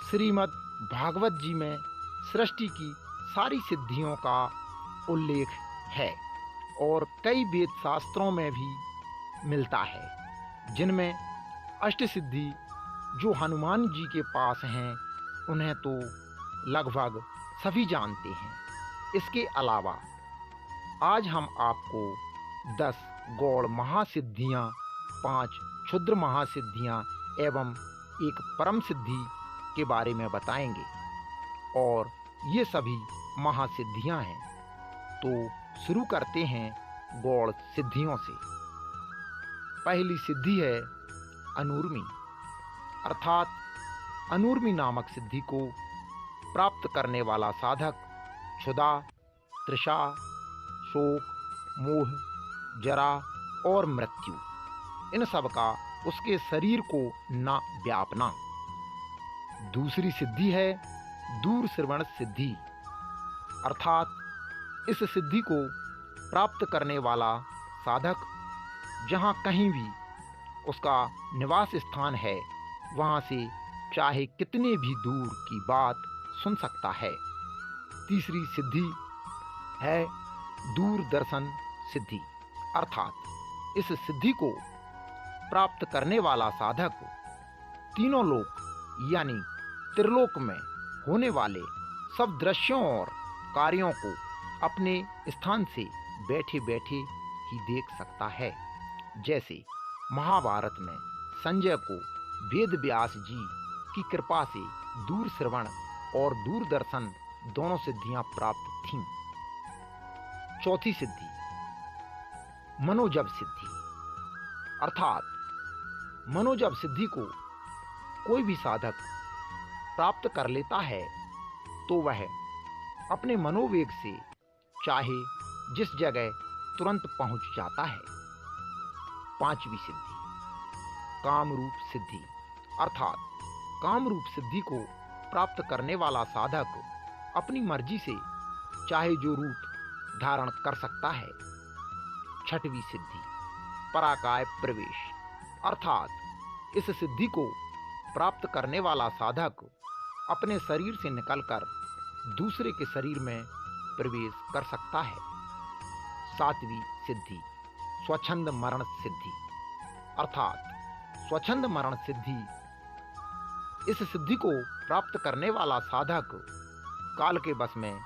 श्रीमद् भागवत जी में सृष्टि की सारी सिद्धियों का उल्लेख है और कई वेद शास्त्रों में भी मिलता है, जिनमें अष्ट सिद्धि जो हनुमान जी के पास हैं उन्हें तो लगभग सभी जानते हैं। इसके अलावा आज हम आपको 10 गौड़ महासिद्धियाँ, 5 क्षुद्र महासिद्धियाँ एवं एक परम सिद्धि के बारे में बताएंगे और ये सभी महासिद्धियाँ हैं। तो शुरू करते हैं गौड़ सिद्धियों से। पहली सिद्धि है अनूर्मी, अर्थात अनूर्मी नामक सिद्धि को प्राप्त करने वाला साधक क्षुधा, तृषा, शोक, मोह, जरा और मृत्यु इन सब का उसके शरीर को न व्यापना। दूसरी सिद्धि है दूर श्रवण सिद्धि, अर्थात इस सिद्धि को प्राप्त करने वाला साधक जहाँ कहीं भी उसका निवास स्थान है वहाँ से चाहे कितने भी दूर की बात सुन सकता है। तीसरी सिद्धि है दूरदर्शन सिद्धि, अर्थात इस सिद्धि को प्राप्त करने वाला साधक तीनों लोक यानी त्रिलोक में होने वाले सब दृश्यों और कार्यों को अपने स्थान से बैठे बैठे ही देख सकता है। जैसे महाभारत में संजय को वेद व्यास जी की कृपा से दूर श्रवण और दूरदर्शन दोनों सिद्धियां प्राप्त थीं। चौथी सिद्धि मनोजव सिद्धि, अर्थात मनोजव सिद्धि को कोई भी साधक प्राप्त कर लेता है तो वह अपने मनोवेग से चाहे जिस जगह तुरंत पहुंच जाता है। पांचवी सिद्धि कामरूप सिद्धि, अर्थात कामरूप सिद्धि को प्राप्त करने वाला साधक अपनी मर्जी से चाहे जो रूप धारण कर सकता है। छठवीं सिद्धि पराकाय प्रवेश, अर्थात इस सिद्धि को प्राप्त करने वाला साधक अपने शरीर से निकलकर दूसरे के शरीर में प्रवेश कर सकता है। सातवीं सिद्धि स्वच्छंद मरण सिद्धि, अर्थात स्वच्छंद मरण सिद्धि इस सिद्धि को प्राप्त करने वाला साधक काल के वश में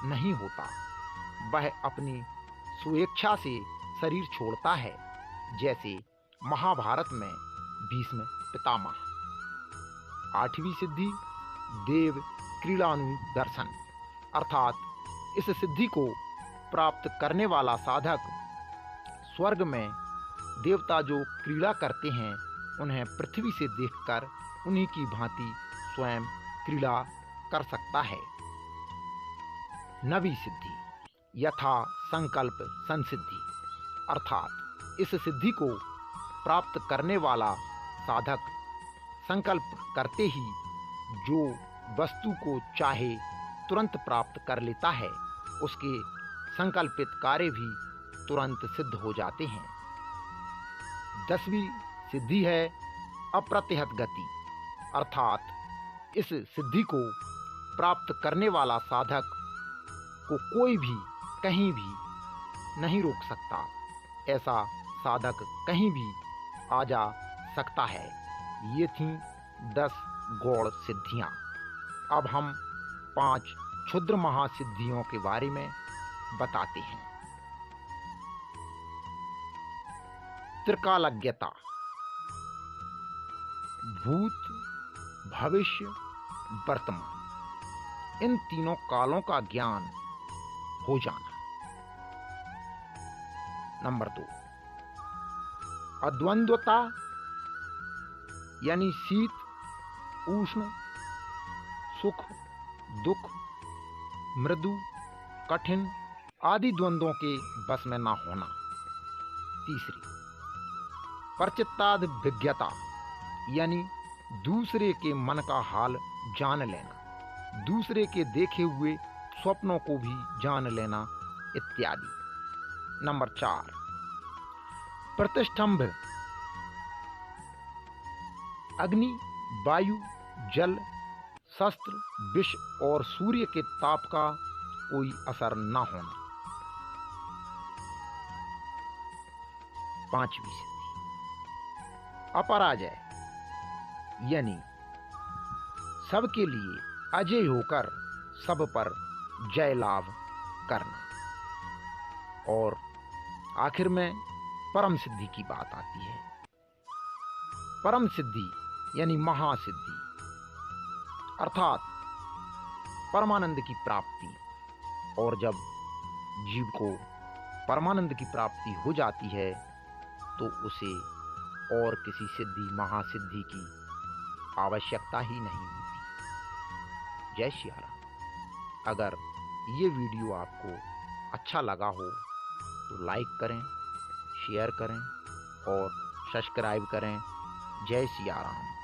नहीं होता, वह अपनी स्वेच्छा से शरीर छोड़ता है, जैसे महाभारत में भीष्म पितामह। आठवीं सिद्धि देव क्रीड़ानु दर्शन, अर्थात इस सिद्धि को प्राप्त करने वाला साधक स्वर्ग में देवता जो क्रीड़ा करते हैं उन्हें पृथ्वी से देखकर उन्हीं की भांति स्वयं क्रीड़ा कर सकता है। नवी सिद्धि यथा संकल्प संसिद्धि, अर्थात इस सिद्धि को प्राप्त करने वाला साधक संकल्प करते ही जो वस्तु को चाहे तुरंत प्राप्त कर लेता है, उसके संकल्पित कार्य भी तुरंत सिद्ध हो जाते हैं। 10वीं सिद्धि है अप्रतिहत गति, अर्थात इस सिद्धि को प्राप्त करने वाला साधक को कोई भी कहीं भी नहीं रोक सकता, ऐसा साधक कहीं भी आ जा सकता है। ये थीं 10 गौड़ सिद्धियाँ। अब हम 5 क्षुद्र महासिद्धियों के बारे में बताते हैं। त्रिकालज्ञता, भूत, भविष्य, वर्तमान इन तीनों कालों का ज्ञान हो जाना। नंबर 2 अद्वंद्वता यानी शीत, उष्ण, सुख, दुख, मृदु, कठिन आदि द्वंद्वों के बस में ना होना। तीसरी परचित्ताद विज्ञता यानी दूसरे के मन का हाल जान लेना, दूसरे के देखे हुए स्वप्नों को भी जान लेना इत्यादि। नंबर 4 प्रतिष्ठंभ अग्नि, वायु, जल, शस्त्र, विष और सूर्य के ताप का कोई असर न होना। 5वीं सिद्धि अपराजय, यानी सबके लिए अजय होकर सब पर जय लाभ करना। और आखिर में परम सिद्धि की बात आती है। परम सिद्धि यानी महासिद्धि अर्थात परमानंद की प्राप्ति। और जब जीव को परमानंद की प्राप्ति हो जाती है तो उसे और किसी सिद्धि महासिद्धि की आवश्यकता ही नहीं होती। जय श्री राम। अगर ये वीडियो आपको अच्छा लगा हो तो लाइक करें, शेयर करें और सब्सक्राइब करें। जय श्री राम।